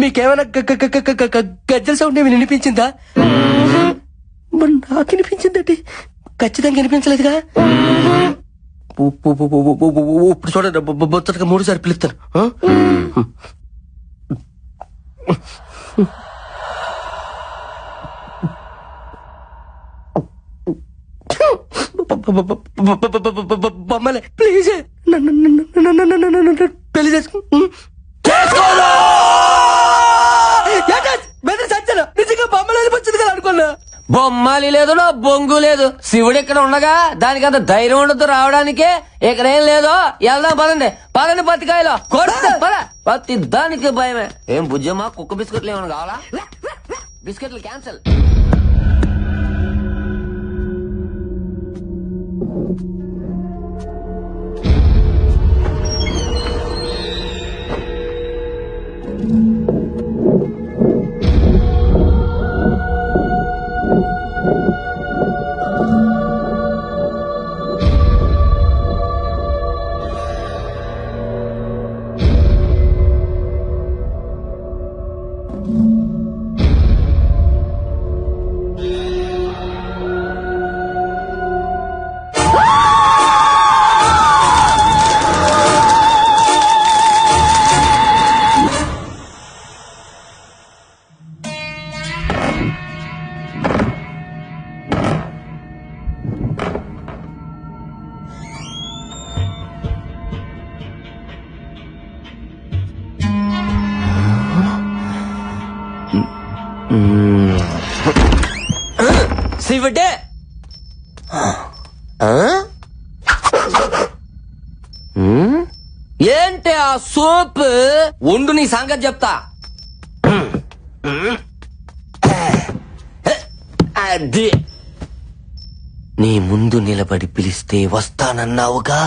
మీకేమైనా గజ్జల సౌండ్ ఏమి వినిపించిందా? మరి నాకు వినిపించిందండి. ఖచ్చితంగా వినిపించలేదుగా. ఇప్పుడు చూడండి, బొత్తగా 3 సార్లు పిలుస్తాను. బొమ్మలే ప్లీజ్ పెళ్లి సచ్చాను. నిజంగా బొమ్మలు వెళ్ళిపోతుంది కదా అనుకున్నా. బొమ్మాలి లేదు, నా బొంగు లేదు. శివుడు ఇక్కడ ఉండగా దానికి అంత ధైర్యం ఉండదు రావడానికి. ఇక్కడేం లేదో వెళ్దాం పదండి. పదండి పత్తికాయలో పద. పత్తి దానికి భయమే. ఏం బుజ్జమ్మా, కుక్క బిస్కెట్లు ఏమైనా కావాలా? బిస్కెట్లు క్యాన్సల్. శివుడే ఏంటి ఆ సోప్? ఉండు నీ సంగతి చెప్తా. అది నీ ముందు నిలబడి పిలిస్తే వస్తానన్నావుగా.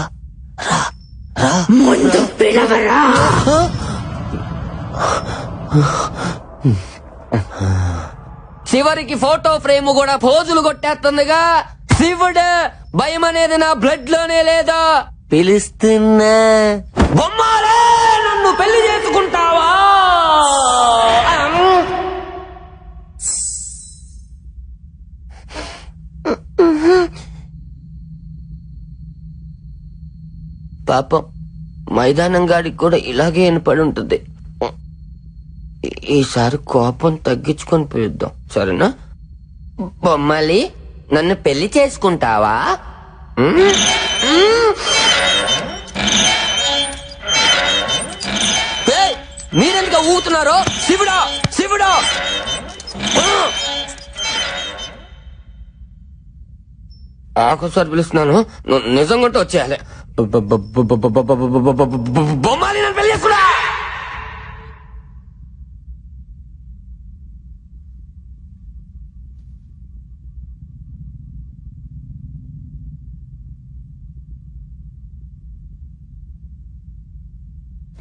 రా రా, ముందు పిలవరా. చివరికి ఫోటో ఫ్రేమ్ కూడా పోజులు కొట్టేస్తుందిగా. శివుడు భయం అనేది నా బ్లడ్ లోనే లేదా. పిలుస్తున్నా. బొమ్మాలే, నన్ను పెళ్లి చేసుకుంటావా? పాపం మైదానం గాడికి కూడా ఇలాగే వినపడి ఉంటుంది. ఈసారి కోపం తగ్గించుకొని పిలుద్దాం, సరేనా? బొమ్మాలి, నన్ను పెళ్లి చేసుకుంటావా? మీరెందుకు ఊగుతున్నారో? శివుడా శివుడా. ఆఖోసారి పిలుస్తున్నాను, నిజంగా వచ్చేయాలి. బొమ్మాలి, నన్ను పెళ్లి చేసుకున్నా.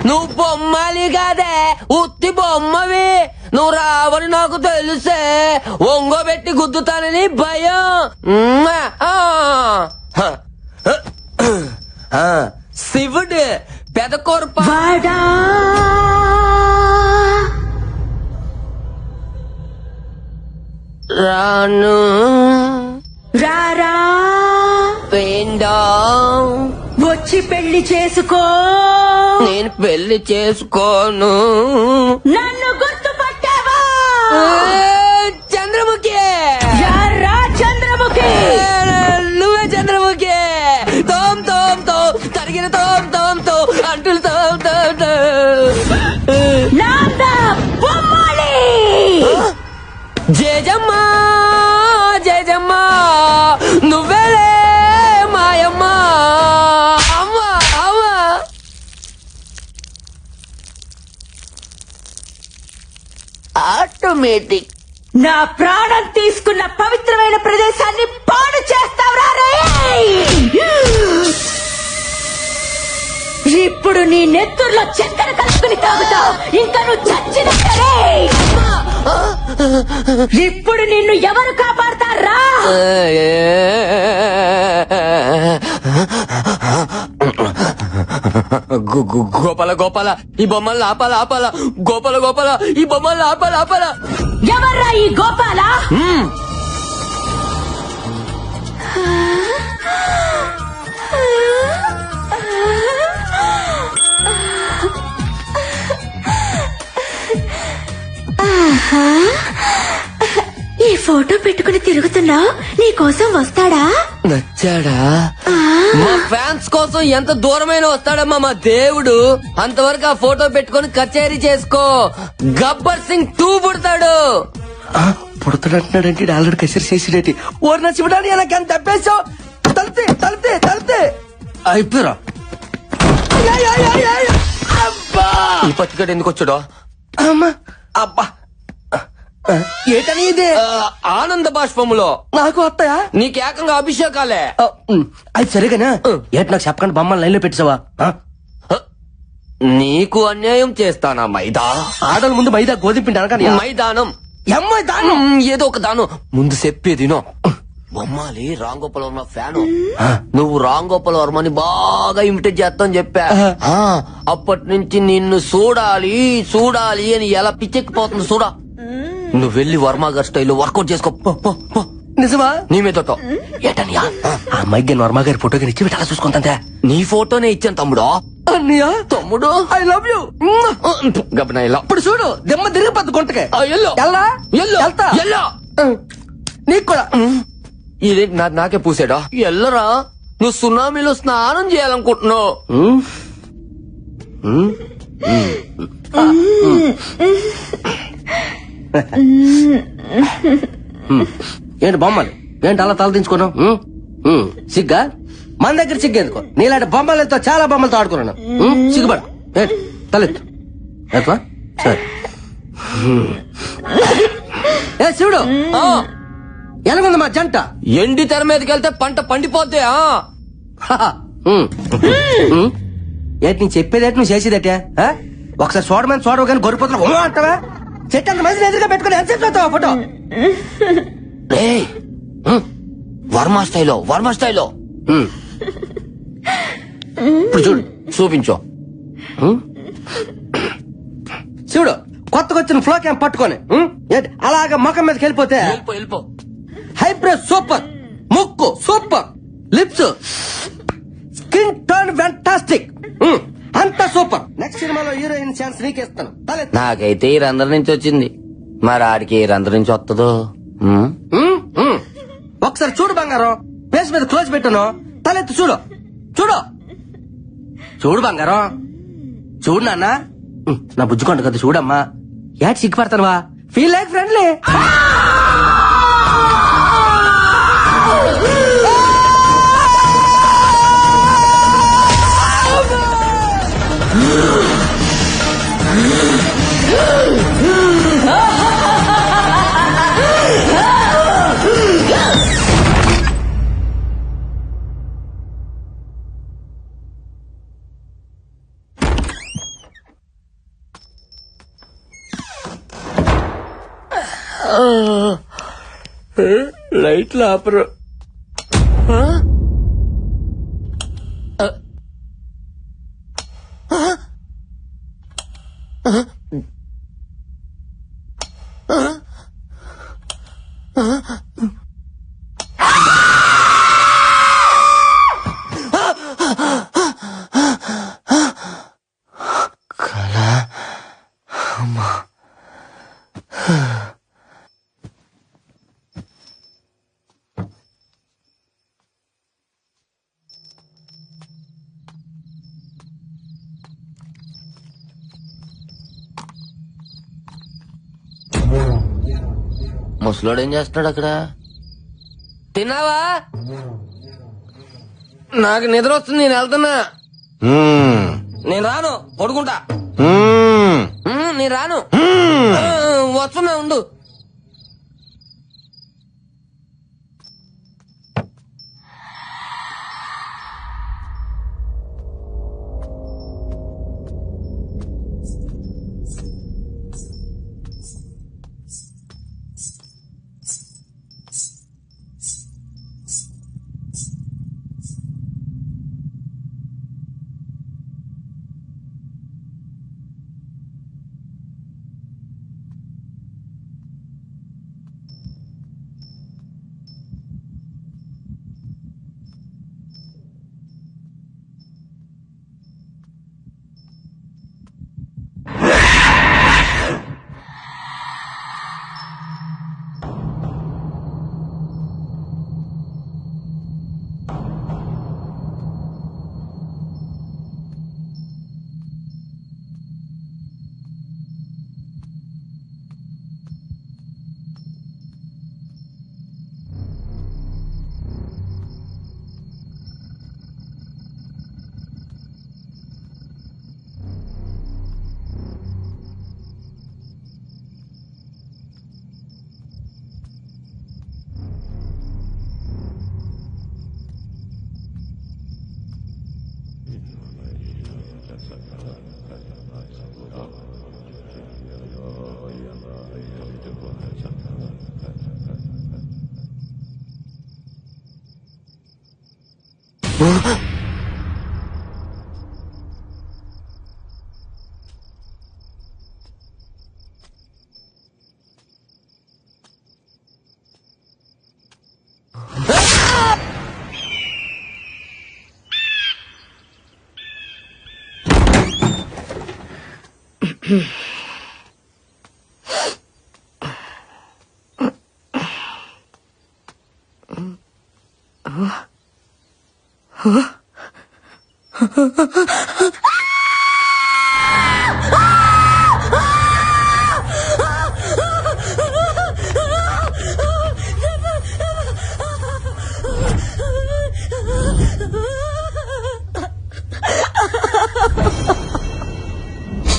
నువ్వు బొమ్మాలి కాదే, ఉత్తి బొమ్మవి. నువ్వు రావని నాకు తెలుసే. ఒంగోబెట్టి గుద్దుతానని భయం. శివుడు పెదకొరప రాను రారా. పెండా వచ్చి పెళ్లి చేసుకో. నేను పెళ్లి చేసుకోను. నన్ను గుర్తుపట్టావా? చంద్రముఖి. యారా చంద్రముఖి? నువ్వే చంద్రముఖి. తోం తోం తో తరిగిన తోం తోం తో అంటులు తోం తోం తో. నాందా బొమ్మాలి. జేజమ్మా జేజమ్మా, నువ్వేలే మాయమ్మ. అమ్మా అమ్మా. ఆటోమేటిక్. నా ప్రాణం తీసుకున్న పవిత్రమైన ప్రదేశాన్ని పాడు చేస్తావురా రే. ఇప్పుడు నీ నెత్తుర్లో చక్కెర కలుపుకుని తాగుతావు. ఇంకా నువ్వు చచ్చినట్టే. ఇప్పుడు నిన్ను ఎవరు కాపాడతారా? గోపాల గోపాల ఈ బొమ్మల్ని ఆపాల ఆపాల గోపాల గోపాల ఈ బొమ్మల్ని ఆపాల ఆపాల. ఎవర్రా ఈ గోపాల? ఈ ఫోటో పెట్టుకుని తిరుగుతున్నా నీ కోసం వస్తాడా? నచ్చాడా? మా ఫ్యాన్స్ కోసం ఎంత దూరమైన వస్తాడమ్మా మా దేవుడు. అంతవరకు ఆ ఫోటో పెట్టుకొని కచేరీ చేసుకో. గబ్బర్ సింగ్ 2 పుడతాడు. పుడతాడంటున్నాడంటే ఆల్రెడీ కసిరి చేసినట్టు ఓరి నచ్చిపడానికి నాకు ఎంత తప్పేసావు. తలితే తలితే తలితే అయిపోయారా? అబ్బా ఈ పత్తికడ ఎందుకు వచ్చాడో? అమ్మా అబ్బా ఏటని ఇది? ఆనంద బాష్పములో నాకు వస్తాయా? నీకు ఏకంగా అభిషేకాలే. అది సరేగానా ఏటి నాకు చెప్పకుండా బొమ్మలు లైన్ లో పెట్టావా? నీకు అన్యాయం చేస్తానా మైదా? ఆడల ముందు మైదా గోధుమ పిండి అనగా మైదానం అమ్మాయి దానం ఏదో ఒక దానం ముందు చెప్పేదినో. బొమ్మాలి రామ్ గోపాల్ వర్మ ఫ్యాను. నువ్వు రామ్ గోపాల్ వర్మని బాగా ఇమిటేట్ చేస్తావు చెప్పా. అప్పటి నుంచి నిన్ను చూడాలి చూడాలి అని ఎలా పిచ్చెక్కిపోతుంది చూడా. నువ్వు వెళ్ళి వర్మ గారి స్టైల్లో వర్కౌట్ చేసుకో. నిజమా? నీ మీద ఏటనియా ఆ అమ్మాయికి వర్మ గారి ఫోటో కానీ ఇచ్చి పెట్టాలా చూసుకుంటా. నీ ఫోటోనే ఇచ్చాను తమ్ముడు. అన్నయ్య తమ్ముడు ఐ లవ్ యూ. గబనా ఇలా ఇప్పుడు చూడు దిమ్మ తిరిగిపోద్దు గుంటకే. ఎల్లో ఎల్లా ఎల్లో వెళ్తా. ఎల్లో నీకు కూడా ఇది నాకే పూసాడా? ఎల్లరా నువ్వు సునామీలో స్నానం చేయాలనుకుంటున్నావు. ఏంటి బొమ్మలు ఏంటి అలా తల దించుకున్నావు? సిగ్గా మన దగ్గర సిగ్గేందుకో. నీలాంటి బొమ్మలతో చాలా బొమ్మలతో ఆడుకున్నాను. సిగ్గుపడ ఏంటి తలెత్తు ఎత్తువా? సరే ఏ శివుడు ఎలాగుంది మా జంట? ఎండి తెర మీదకి వెళ్తే పంట పండిపోద్ది. ఏంటి నేను చెప్పేదేటి నువ్వు చేసేదటే? ఒకసారి చూడమని చూడవు కానీ గొర్రెపోతున్నా అంటావా? చెట్టు అంత మంది ఎదురుగా పెట్టుకుని ఎంత చెప్తావా ఫోటో? వర్మ స్టైలో వర్మ స్టైలో ఇప్పుడు చూడు చూపించు. చూడు కొత్తగా వచ్చిన ఫ్లో క్యాంప్ పట్టుకొని ఏంటి అలాగా ముఖం మీదకి వెళ్ళిపోతే వెళ్ళిపో. హైబ్రెడ్ సూపర్, ముక్కు super, lips skin tone fantastic, అంతా సూపర్. నెక్స్ట్ సినిమాలో హీరోయిన్ ఛాన్స్ నీకేస్తాను. నాకైతే ఈ రంధ్రం నుంచి వచ్చింది, మరి ఆడికి ఈ రంధ్రం నుంచి వస్తుందో. ఒకసారి చూడు బంగారం, ఫేస్ మీద క్లోజ్ పెట్టాను, తలెత్తి చూడు చూడు చూడు బంగారం చూడు నాన్న. నా బుజ్జుకోండి కదా చూడమ్మా. యాడ్ సిగ్గుపడతానువా? Feel like friendly. లైట్లు ఆపరు. ముసలోడు ఏం చేస్తున్నాడు అక్కడ? తిన్నావా? నాకు నిద్ర వస్తుంది, నేను వెళ్తున్నా. నేను రాను, పడుకుంటా. నేను రాను, వస్తున్నా ఉండు.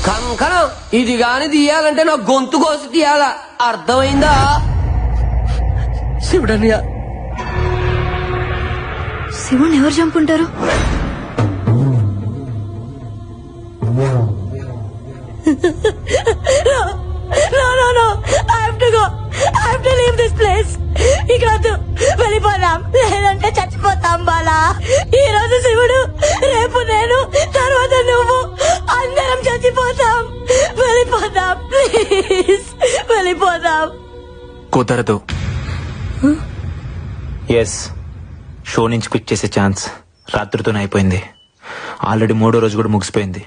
కంకణం ఇది గాని తీయాలంటే నా గొంతు కోసి తీయాలా, అర్థమైందా? శివుడన్నయ్య శివుని ఎవరు చంపుంటారు? No. I have to go. I have to leave this place. ఇక వద్దు, వెళ్ళిపోదాం, లేదంటే చచ్చిపోతాం బాలా. ఈ రోజు శివుడు, రేపు నేను, తర్వాత నువ్వు, అందరం చచ్చిపోతాం. వెళ్ళిపోదాం ప్లీజ్, వెళ్ళిపోదాం. కుదరదు. ఎస్, షో నుంచి క్విట్ చేసే ఛాన్స్ రాత్రితోనే అయిపోయింది. ఆల్రెడీ 3వ రోజు కూడా ముగిసిపోయింది.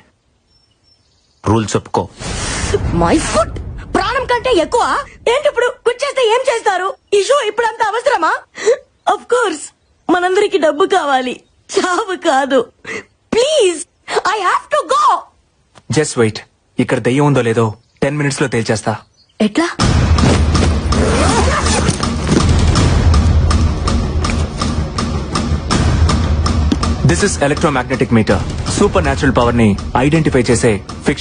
రూల్స్ ఒప్పుకో. మై ఫుడ్ ప్రాణం కంటే ఎక్కువ ఏంటి? ఇప్పుడు కూర్చేస్తే ఏం చేస్తారు? ఈ షో ఇప్పుడంత అవసరమా? ఆఫ్ కోర్స్ మనందరికి డబ్బు కావాలి, చావు కాదు. Please, I have to go. Just wait. ఇక్కడ దెయ్యం ఉందో లేదో 10 minutes లో తేల్చేస్తా. ఎట్లా? This is electromagnetic meter. Supernatural power ని ఐడెంటిఫై చేసే